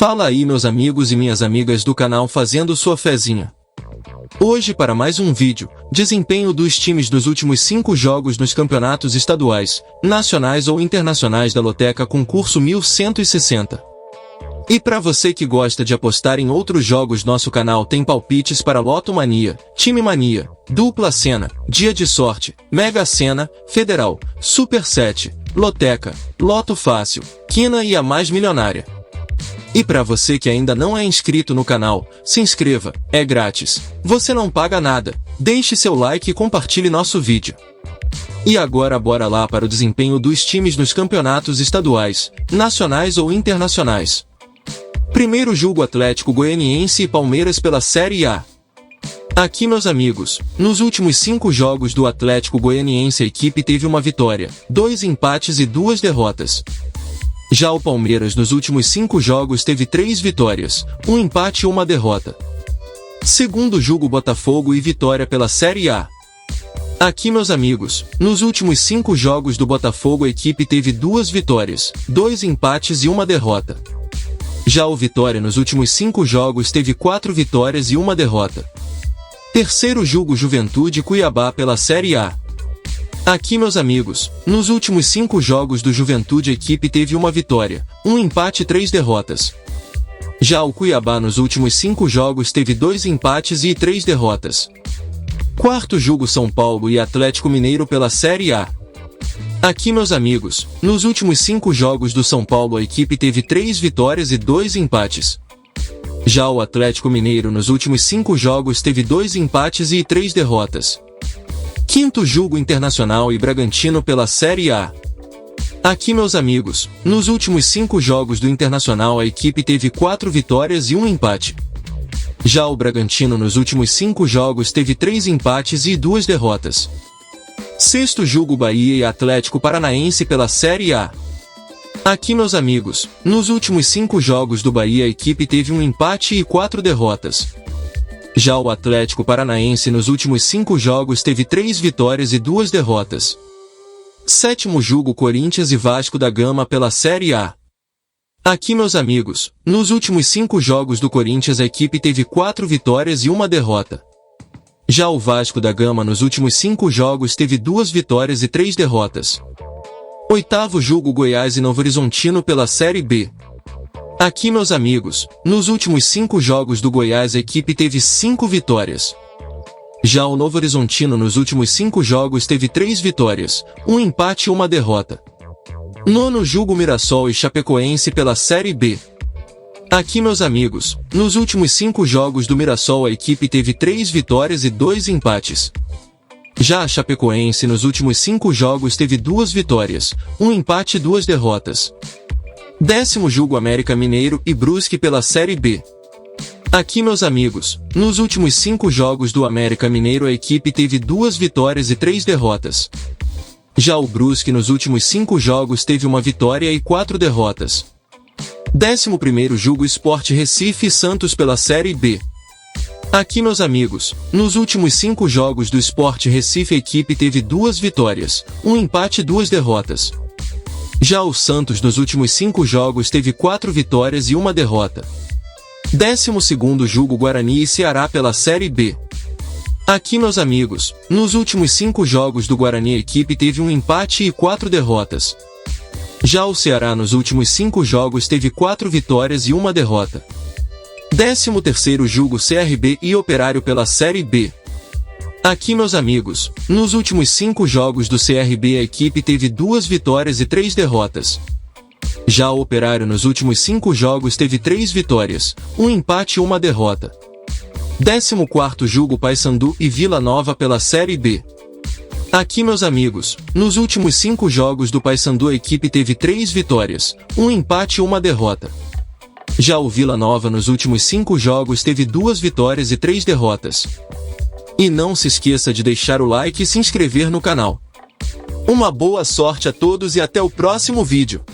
Fala aí, meus amigos e minhas amigas do canal fazendo sua fezinha. Hoje para mais um vídeo, desempenho dos times dos últimos 5 jogos nos campeonatos estaduais, nacionais ou internacionais da Loteca Concurso 1160. E para você que gosta de apostar em outros jogos, nosso canal tem palpites para Loto Mania, Time Mania, Dupla Sena, Dia de Sorte, Mega Sena, Federal, Super 7, Loteca, Loto Fácil, Quina e a Mais Milionária. E para você que ainda não é inscrito no canal, se inscreva, é grátis, você não paga nada, deixe seu like e compartilhe nosso vídeo. E agora bora lá para o desempenho dos times nos campeonatos estaduais, nacionais ou internacionais. Primeiro jogo: Atlético Goianiense e Palmeiras pela Série A. Aqui, meus amigos, nos últimos 5 jogos do Atlético Goianiense a equipe teve uma vitória, 2 empates e 2 derrotas. Já o Palmeiras nos últimos 5 jogos teve 3 vitórias, 1 empate e 1 derrota. Segundo jogo: Botafogo e Vitória pela Série A. Aqui, meus amigos, nos últimos 5 jogos do Botafogo a equipe teve 2 vitórias, 2 empates e 1 derrota. Já o Vitória nos últimos 5 jogos teve 4 vitórias e 1 derrota. Terceiro jogo: Juventude e Cuiabá pela Série A. Aqui, meus amigos, nos últimos 5 jogos do Juventude a equipe teve 1 vitória, 1 empate e 3 derrotas. Já o Cuiabá nos últimos 5 jogos teve 2 empates e 3 derrotas. Quarto jogo: São Paulo e Atlético Mineiro pela Série A. Aqui, meus amigos, nos últimos 5 jogos do São Paulo a equipe teve 3 vitórias e 2 empates. Já o Atlético Mineiro nos últimos 5 jogos teve 2 empates e 3 derrotas. Quinto jogo: Internacional e Bragantino pela Série A. Aqui, meus amigos, nos últimos 5 jogos do Internacional a equipe teve 4 vitórias e 1 empate. Já o Bragantino nos últimos 5 jogos teve 3 empates e 2 derrotas. Sexto jogo: Bahia e Atlético Paranaense pela Série A. Aqui, meus amigos, nos últimos 5 jogos do Bahia a equipe teve 1 empate e 4 derrotas. Já o Atlético Paranaense nos últimos 5 jogos teve 3 vitórias e 2 derrotas. Sétimo jogo: Corinthians e Vasco da Gama pela Série A. Aqui, meus amigos, nos últimos 5 jogos do Corinthians a equipe teve 4 vitórias e 1 derrota. Já o Vasco da Gama nos últimos 5 jogos teve 2 vitórias e 3 derrotas. Oitavo jogo: Goiás e Novo Horizontino pela Série B. Aqui, meus amigos, nos últimos 5 jogos do Goiás a equipe teve 5 vitórias. Já o Novo Horizontino nos últimos 5 jogos teve 3 vitórias, 1 empate e 1 derrota. Nono jogo: Mirassol e Chapecoense pela Série B. Aqui, meus amigos, nos últimos 5 jogos do Mirassol a equipe teve 3 vitórias e 2 empates. Já a Chapecoense nos últimos 5 jogos teve 2 vitórias, 1 empate e 2 derrotas. Décimo jogo: América Mineiro e Brusque pela Série B. Aqui, meus amigos, nos últimos 5 jogos do América Mineiro a equipe teve 2 vitórias e 3 derrotas. Já o Brusque nos últimos 5 jogos teve 1 vitória e 4 derrotas. 11º jogo: Sport Recife e Santos pela Série B. Aqui, meus amigos, nos últimos 5 jogos do Sport Recife a equipe teve 2 vitórias, 1 empate e 2 derrotas. Já o Santos nos últimos 5 jogos teve 4 vitórias e 1 derrota. 12º jogo: Guarani e Ceará pela Série B. Aqui, meus amigos, nos últimos 5 jogos do Guarani a equipe teve 1 empate e 4 derrotas. Já o Ceará nos últimos 5 jogos teve 4 vitórias e 1 derrota. 13º jogo: CRB e Operário pela Série B. Aqui, meus amigos, nos últimos 5 jogos do CRB a equipe teve 2 vitórias e 3 derrotas. Já o Operário nos últimos 5 jogos teve 3 vitórias, 1 empate e 1 derrota. 14º jogo: Paysandu e Vila Nova pela Série B. Aqui, meus amigos, nos últimos 5 jogos do Paysandu a equipe teve 3 vitórias, 1 empate e 1 derrota. Já o Vila Nova nos últimos 5 jogos teve 2 vitórias e 3 derrotas. E não se esqueça de deixar o like e se inscrever no canal. Uma boa sorte a todos e até o próximo vídeo.